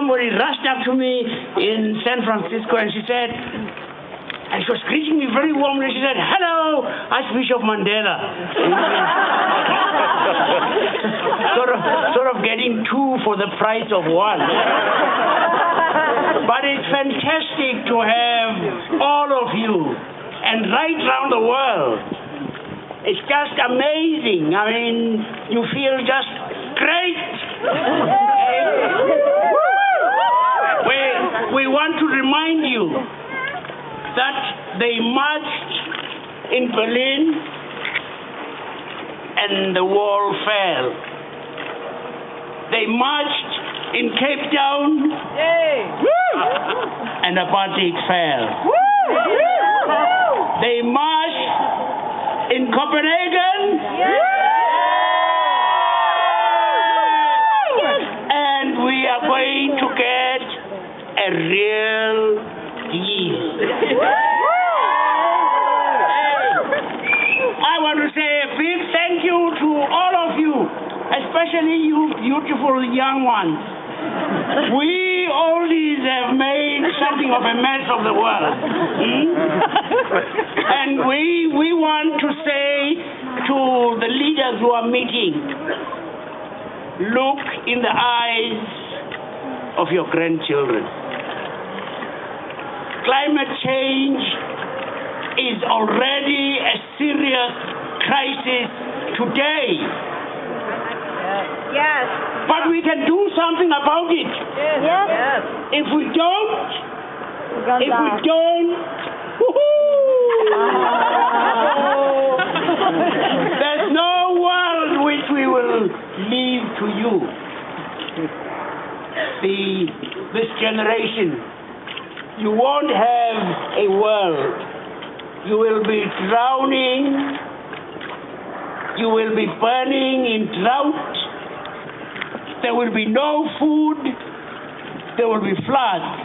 somebody rushed up to me in San Francisco and she said, and she was greeting me very warmly. She said, "Hello, Archbishop Mandela." sort of getting two for the price of one. But it's fantastic to have all of you and right around the world. It's just amazing. I mean, you feel just great. We want to remind you that they marched in Berlin and the wall fell. They marched in Cape Town and apartheid fell. They marched in Copenhagen and we are going to get a real deal. I want to say a big thank you to all of you, especially you beautiful young ones. We oldies have made something of a mess of the world. And we want to say to the leaders who are meeting, look in the eyes of your grandchildren. Climate change is already a serious crisis today. Yes. But we can do something about it. Yes. If we don't, there's no world which we will leave to you. This generation, you won't have a world. You will be drowning. You will be burning in drought. There will be no food. There will be floods.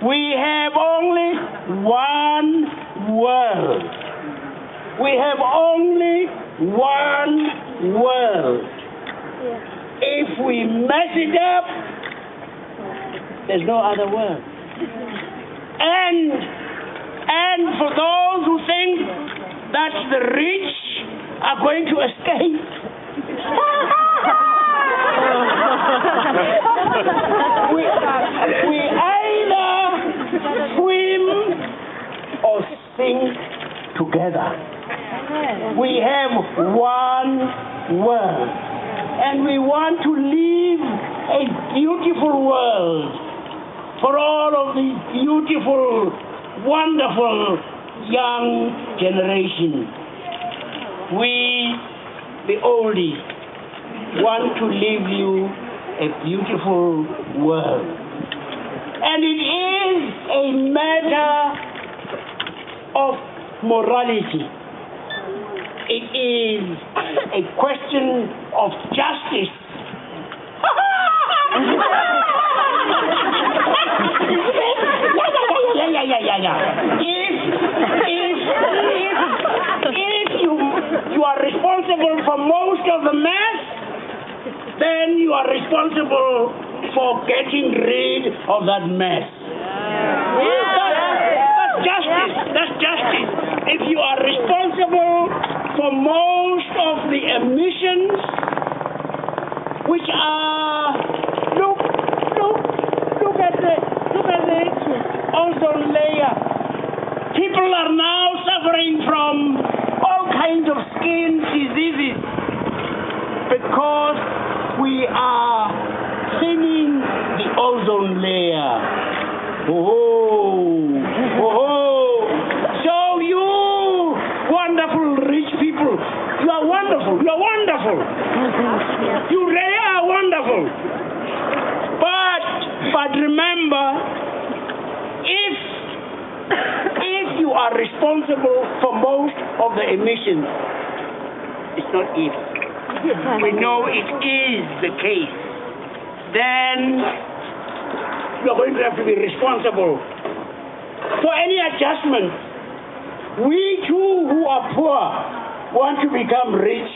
We have only one world. We have only one world. If we mess it up, there's no other world. And for those who think that the rich are going to escape, we either swim or sink together. We have one world, and we want to live a beautiful world for all of these beautiful, wonderful young generation. We, the oldies, want to leave you a beautiful world. And it is a matter of morality. It is a question of justice. If you are responsible for most of the mess, then you are responsible for getting rid of that mess. That's justice. If you are responsible for most of the emissions, which are look at the ozone layer. People are now suffering from all kinds of skin diseases because we are thinning the ozone layer. So you wonderful rich people, you are wonderful. You are wonderful. You really are wonderful. But remember, if you are responsible for most of the emissions, it's not if. We know it is the case. Then you are going to have to be responsible for any adjustment. We too, who are poor, want to become rich.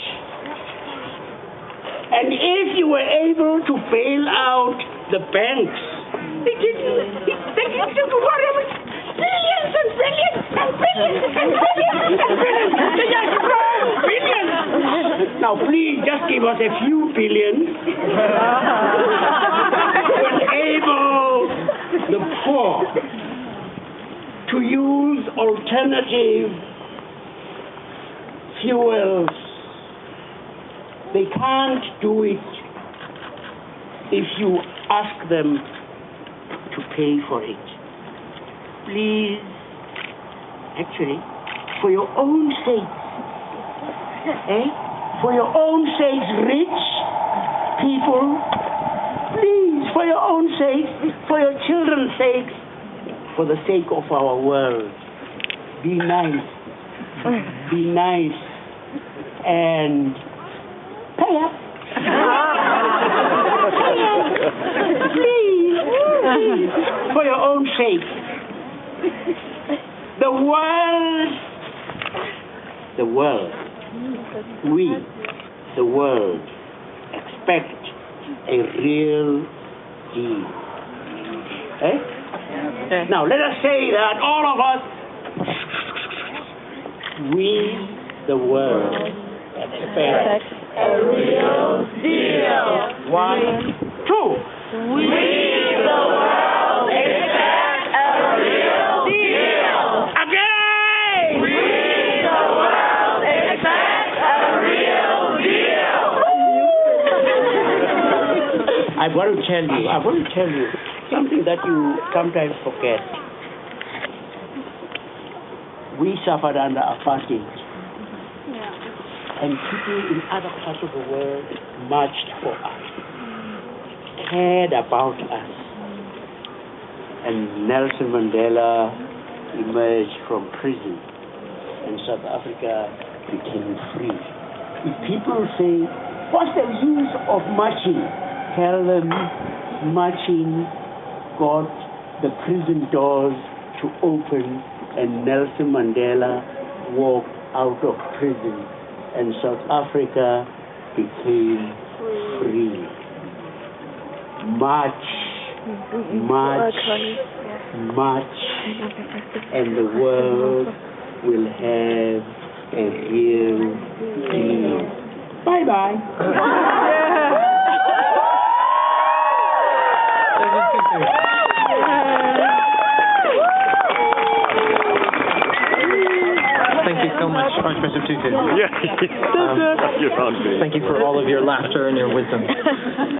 And if you were able to bail out the banks, they didn't do whatever. Billions and billions and billions and billions and billions. They just grow billions. Now, please, just give us a few billions to enable the poor to use alternative fuels. They can't do it if you ask them to pay for it. Please, actually, for your own sake, for your own sake, rich people, please, for your own sake, for your children's sake, for the sake of our world, be nice, and pay up. Please, for your own sake. The world, expect a real deal. Now, let us say that all of us, we, the world, expect a real deal. 1, 2. We, the world, expect a real deal. Again! We, the world, expect a real deal. I want to tell you something that you sometimes forget. We suffered under apartheid. And people in other parts of the world marched for us, cared about us. And Nelson Mandela emerged from prison, and South Africa became free. If people say, what's the use of marching? Tell them, marching got the prison doors to open, and Nelson Mandela walked out of prison, and South Africa became free. March, and the world will have a real deal. Bye-bye. Thank you so much, Archbishop Tutu. Yeah, you're on me. Thank you for all of your laughter and your wisdom.